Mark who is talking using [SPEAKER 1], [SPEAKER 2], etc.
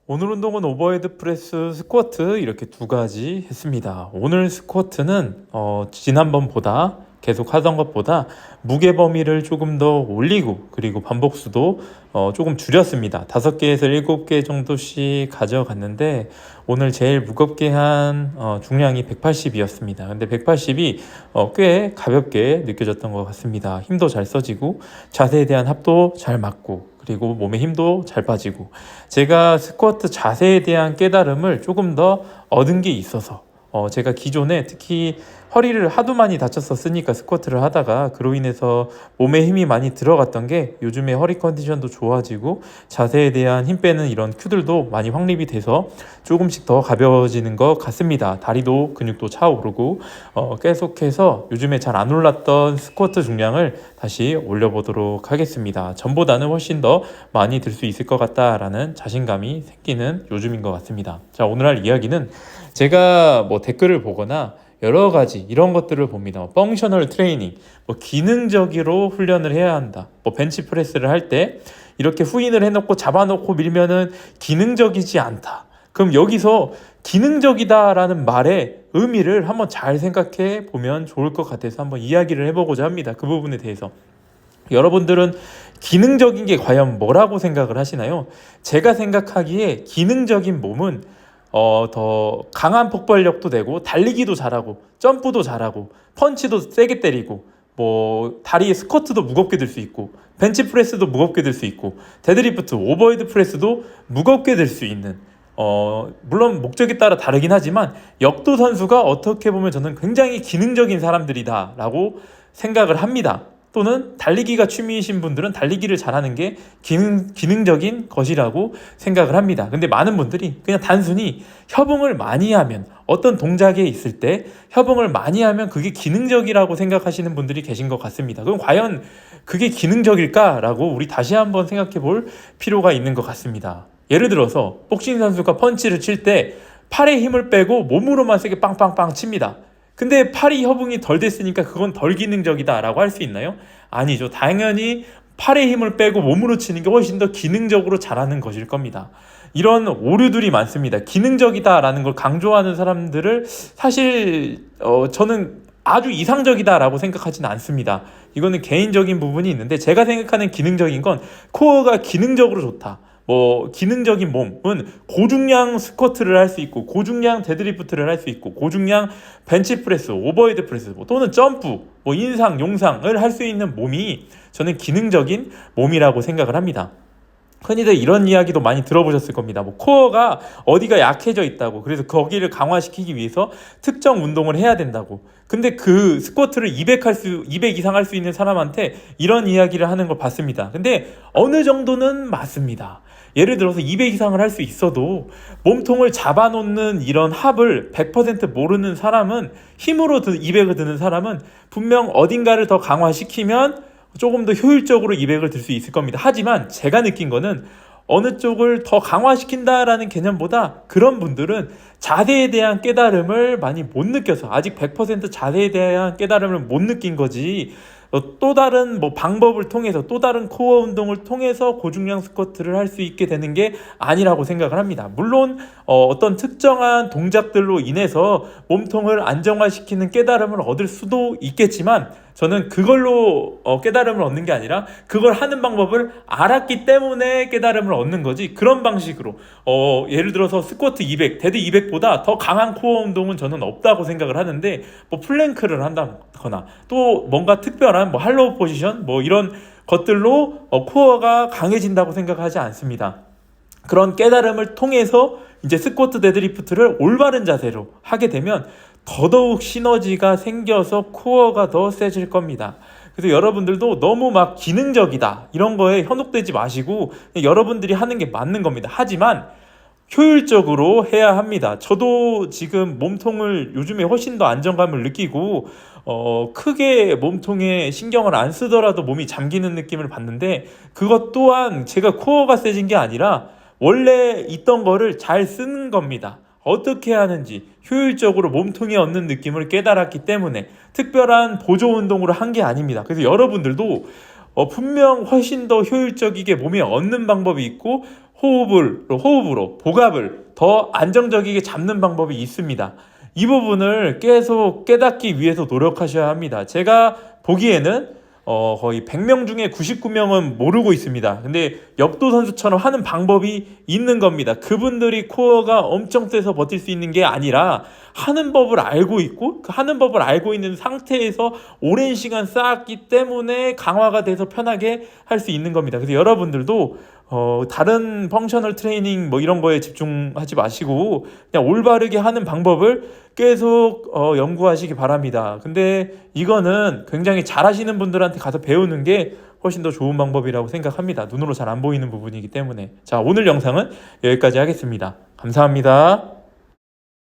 [SPEAKER 1] 오늘 운동은 오버헤드 프레스, 스쿼트 이렇게 두 가지 했습니다. 오늘 스쿼트는 지난번보다 계속 하던 것보다 무게 범위를 조금 더 올리고 그리고 반복수도 조금 줄였습니다. 5개에서 7개 정도씩 가져갔는데 오늘 제일 무겁게 한 중량이 180이었습니다. 근데 180이 꽤 가볍게 느껴졌던 것 같습니다. 힘도 잘 써지고 자세에 대한 합도 잘 맞고 그리고 몸에 힘도 잘 빠지고 제가 스쿼트 자세에 대한 깨달음을 조금 더 얻은 게 있어서 제가 기존에 특히 허리를 하도 많이 다쳤었으니까 스쿼트를 하다가 그로 인해서 몸에 힘이 많이 들어갔던 게 요즘에 허리 컨디션도 좋아지고 자세에 대한 힘 빼는 이런 큐들도 많이 확립이 돼서 조금씩 더 가벼워지는 것 같습니다. 다리도 근육도 차오르고 계속해서 요즘에 잘 안 올랐던 스쿼트 중량을 다시 올려보도록 하겠습니다. 전보다는 훨씬 더 많이 들 수 있을 것 같다라는 자신감이 생기는 요즘인 것 같습니다. 자, 오늘 할 이야기는 제가 뭐 댓글을 보거나 여러 가지 이런 것들을 봅니다. 펑셔널 트레이닝, 기능적으로 훈련을 해야 한다. 벤치프레스를 할 때 이렇게 후인을 해놓고 잡아놓고 밀면은 기능적이지 않다. 그럼 여기서 기능적이다라는 말의 의미를 한번 잘 생각해 보면 좋을 것 같아서 한번 이야기를 해보고자 합니다. 그 부분에 대해서. 여러분들은 기능적인 게 과연 뭐라고 생각을 하시나요? 제가 생각하기에 기능적인 몸은 더 강한 폭발력도 되고 달리기도 잘하고 점프도 잘하고 펀치도 세게 때리고 다리에 스쿼트도 무겁게 들 수 있고 벤치프레스도 무겁게 들 수 있고 데드리프트, 오버헤드 프레스도 무겁게 들 수 있는 물론 목적에 따라 다르긴 하지만 역도 선수가 어떻게 보면 저는 굉장히 기능적인 사람들이다 라고 생각을 합니다. 또는 달리기가 취미이신 분들은 달리기를 잘하는 게 기능적인 것이라고 생각을 합니다. 근데 많은 분들이 그냥 단순히 협응을 많이 하면 어떤 동작에 있을 때 협응을 많이 하면 그게 기능적이라고 생각하시는 분들이 계신 것 같습니다. 그럼 과연 그게 기능적일까라고 우리 다시 한번 생각해 볼 필요가 있는 것 같습니다. 예를 들어서 복싱 선수가 펀치를 칠 때 팔에 힘을 빼고 몸으로만 세게 빵빵빵 칩니다. 근데 팔이 협응이 덜 됐으니까 그건 덜 기능적이다라고 할 수 있나요? 아니죠. 당연히 팔에 힘을 빼고 몸으로 치는 게 훨씬 더 기능적으로 잘하는 것일 겁니다. 이런 오류들이 많습니다. 기능적이다라는 걸 강조하는 사람들을 사실 저는 아주 이상적이다라고 생각하지는 않습니다. 이거는 개인적인 부분이 있는데 제가 생각하는 기능적인 건 코어가 기능적으로 좋다. 기능적인 몸은 고중량 스쿼트를 할 수 있고 고중량 데드리프트를 할 수 있고 고중량 벤치프레스, 오버헤드 프레스 또는 점프, 인상, 용상을 할 수 있는 몸이 저는 기능적인 몸이라고 생각을 합니다. 흔히들 이런 이야기도 많이 들어보셨을 겁니다. 코어가 어디가 약해져 있다고. 그래서 거기를 강화시키기 위해서 특정 운동을 해야 된다고. 근데 그 스쿼트를 200 이상 할 수 있는 사람한테 이런 이야기를 하는 걸 봤습니다. 근데 어느 정도는 맞습니다. 예를 들어서 200 이상을 할 수 있어도 몸통을 잡아놓는 이런 합을 100% 모르는 사람은 힘으로 200을 드는 사람은 분명 어딘가를 더 강화시키면 조금 더 효율적으로 200을 들 수 있을 겁니다. 하지만 제가 느낀 거는 어느 쪽을 더 강화시킨다라는 개념보다 그런 분들은 자세에 대한 깨달음을 많이 못 느껴서 아직 100% 자세에 대한 깨달음을 못 느낀 거지 또 다른 방법을 통해서 또 다른 코어 운동을 통해서 고중량 스쿼트를 할 수 있게 되는 게 아니라고 생각을 합니다. 물론 어떤 특정한 동작들로 인해서 몸통을 안정화시키는 깨달음을 얻을 수도 있겠지만 저는 그걸로 깨달음을 얻는 게 아니라 그걸 하는 방법을 알았기 때문에 깨달음을 얻는 거지 그런 방식으로 예를 들어서 스쿼트 200, 데드 200보다 더 강한 코어 운동은 저는 없다고 생각을 하는데 플랭크를 한다거나 또 뭔가 특별한 할로우 포지션 이런 것들로 코어가 강해진다고 생각하지 않습니다. 그런 깨달음을 통해서 이제 스쿼트 데드리프트를 올바른 자세로 하게 되면 더더욱 시너지가 생겨서 코어가 더 세질 겁니다. 그래서 여러분들도 너무 기능적이다 이런 거에 현혹되지 마시고 여러분들이 하는 게 맞는 겁니다. 하지만 효율적으로 해야 합니다. 저도 지금 몸통을 요즘에 훨씬 더 안정감을 느끼고 크게 몸통에 신경을 안 쓰더라도 몸이 잠기는 느낌을 받는데 그것 또한 제가 코어가 세진 게 아니라 원래 있던 거를 잘 쓰는 겁니다. 어떻게 하는지 효율적으로 몸통에 얻는 느낌을 깨달았기 때문에 특별한 보조 운동으로 한 게 아닙니다. 그래서 여러분들도 분명 훨씬 더 효율적이게 몸에 얻는 방법이 있고 호흡으로 복압을 더 안정적이게 잡는 방법이 있습니다. 이 부분을 계속 깨닫기 위해서 노력하셔야 합니다. 제가 보기에는 거의 100명 중에 99명은 모르고 있습니다. 근데 역도 선수처럼 하는 방법이 있는 겁니다. 그분들이 코어가 엄청 세서 버틸 수 있는 게 아니라 하는 법을 알고 있고 그 하는 법을 알고 있는 상태에서 오랜 시간 쌓았기 때문에 강화가 돼서 편하게 할 수 있는 겁니다. 그래서 여러분들도 다른 펑셔널 트레이닝 뭐 이런 거에 집중하지 마시고 그냥 올바르게 하는 방법을 계속 연구하시기 바랍니다. 근데 이거는 굉장히 잘하시는 분들한테 가서 배우는 게 훨씬 더 좋은 방법이라고 생각합니다. 눈으로 잘 안 보이는 부분이기 때문에. 자, 오늘 영상은 여기까지 하겠습니다. 감사합니다.